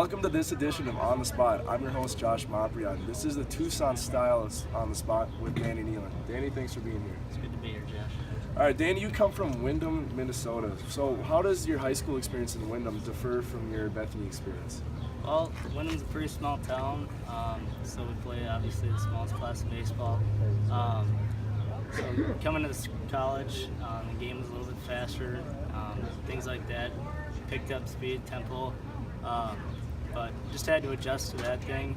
Welcome to this edition of On the Spot. I'm your host, Josh Montbrion. This is the Tucson Style On the Spot with Danny Kneeland. Danny, thanks for being here. It's good to be here, Josh. All right, Danny, you come from Windham, Minnesota. So how does your high school experience in Windham differ from your Bethany experience? Well, Windham's a pretty small town, so we play obviously the smallest class in baseball. So coming to this college, the game was a little bit faster, things like that. Picked up speed, tempo, but just had to adjust to that thing.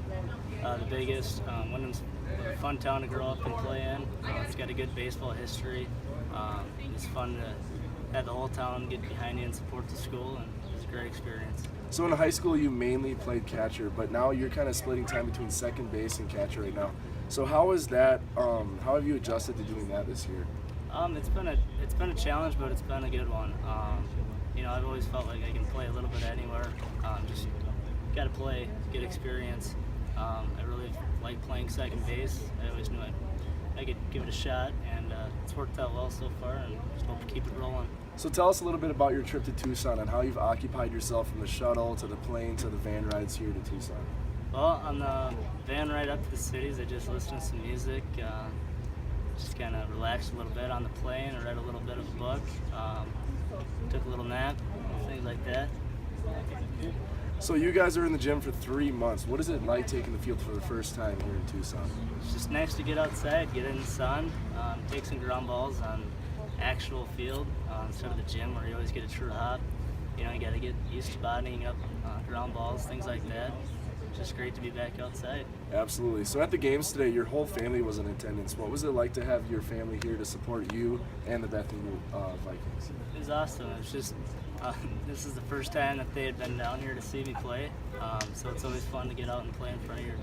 The biggest, Windham's a fun town to grow up and play in. It's got a good baseball history. It's fun to have the whole town get behind you and support the school, and it was a great experience. So in high school, you mainly played catcher, but now you're kind of splitting time between second base and catcher right now. So how is that? How have you adjusted to doing that this year? It's been a challenge, but it's been a good one. I've always felt like I can play a little bit anywhere. Just got to play, get experience. I really like playing second base. I always knew I could give it a shot, and it's worked out well so far, and just hope to keep it rolling. So tell us a little bit about your trip to Tucson and how you've occupied yourself from the shuttle to the plane to the van rides here to Tucson. Well, on the van ride up to the cities, I just listened to some music, just kind of relaxed a little bit on the plane. I read a little bit of a book, took a little nap, things like that. So you guys are in the gym for 3 months. What is it like taking the field for the first time here in Tucson? It's just nice to get outside, get in the sun, take some ground balls on actual field instead of the gym where you always get a true hop. You got to get used to bodying up ground balls, things like that. It's just great to be back outside. Absolutely. So at the games today, your whole family was in attendance. What was it like to have your family here to support you and the Bethany Vikings? It was awesome. It was just this is the first time that they had been down here to see me play, so it's always fun to get out and play in front of your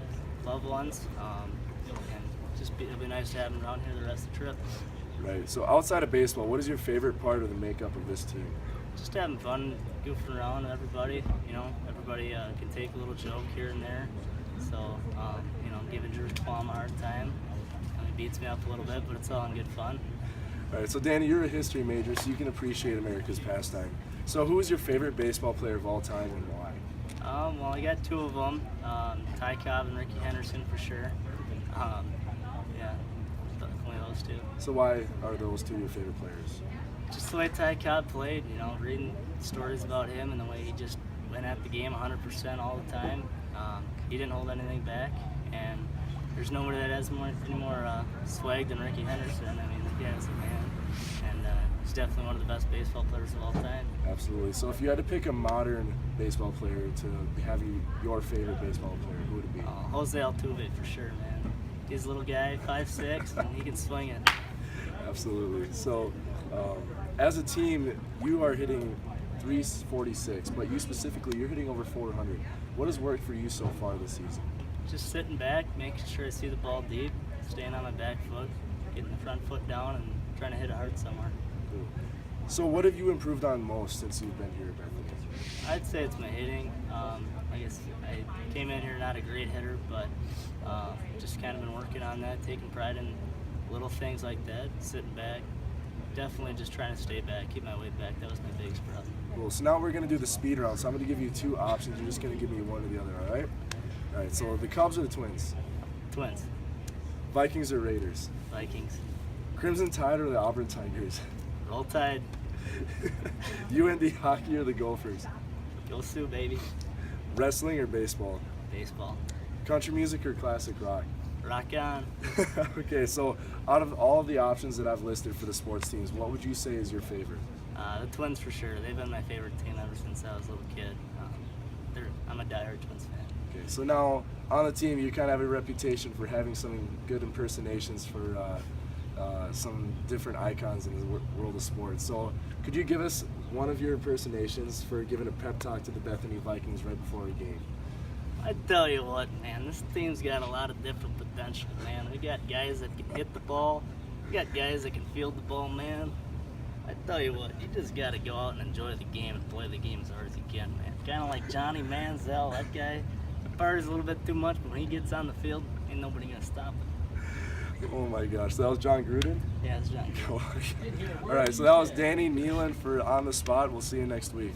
loved ones, and it'll be nice to have them around here the rest of the trip. Right. So outside of baseball, what is your favorite part of the makeup of this team? Just having fun, goofing around with everybody. Everybody can take a little joke here and there. So, giving Drew Twom a hard time. He beats me up a little bit, but it's all in good fun. All right. So Danny, you're a history major, so you can appreciate America's pastime. So who is your favorite baseball player of all time and why? Well, I got two of them, Cobb and Ricky Henderson for sure. Definitely those two. So why are those two your favorite players? Just the way Cobb played, reading stories about him and the way he just went at the game 100% all the time. He didn't hold anything back, and there's nobody that has any more swag than Ricky Henderson. I mean, the guy's a man, and he's definitely one of the best baseball players of all time. Absolutely. So if you had to pick a modern baseball player to have your favorite baseball player, who would it be? Jose Altuve for sure, man. He's a little guy, 5'6", and he can swing it. Absolutely. So as a team, you are hitting 346, but you specifically, you're hitting over 400. What has worked for you so far this season? Just sitting back, making sure I see the ball deep, staying on my back foot, getting the front foot down, and trying to hit it hard somewhere. Cool. So what have you improved on most since you've been here at Bethany? I'd say it's my hitting. I guess I came in here not a great hitter, but just kind of been working on that, taking pride in little things like that, sitting back. Definitely just trying to stay back, keep my weight back. That was my biggest problem. Cool. So now we're going to do the speed round. So I'm going to give you two options. You're just going to give me one or the other, all right? All right, so the Cubs or the Twins? Twins. Vikings or Raiders? Vikings. Crimson Tide or the Auburn Tigers? Roll Tide. UND hockey or the Gophers? Go Sioux, baby. Wrestling or baseball? Baseball. Country music or classic rock? Rock on. Okay, so out of all of the options that I've listed for the sports teams, what would you say is your favorite? The Twins for sure. They've been my favorite team ever since I was a little kid. I'm a diehard Twins fan. Okay, so now on the team, you kind of have a reputation for having some good impersonations for some different icons in the world of sports. So could you give us one of your impersonations for giving a pep talk to the Bethany Vikings right before a game? I tell you what, man, this team's got a lot of different potential, man. We got guys that can hit the ball. We got guys that can field the ball, man. I tell you what, you just got to go out and enjoy the game and play the game as hard as you can, man. Kind of like Johnny Manziel, that guy. He parties a little bit too much, but when he gets on the field, ain't nobody going to stop him. Oh my gosh, that was John Gruden? Yeah, it's John Gruden. All right, so that was Danny Kneeland for On the Spot. We'll see you next week.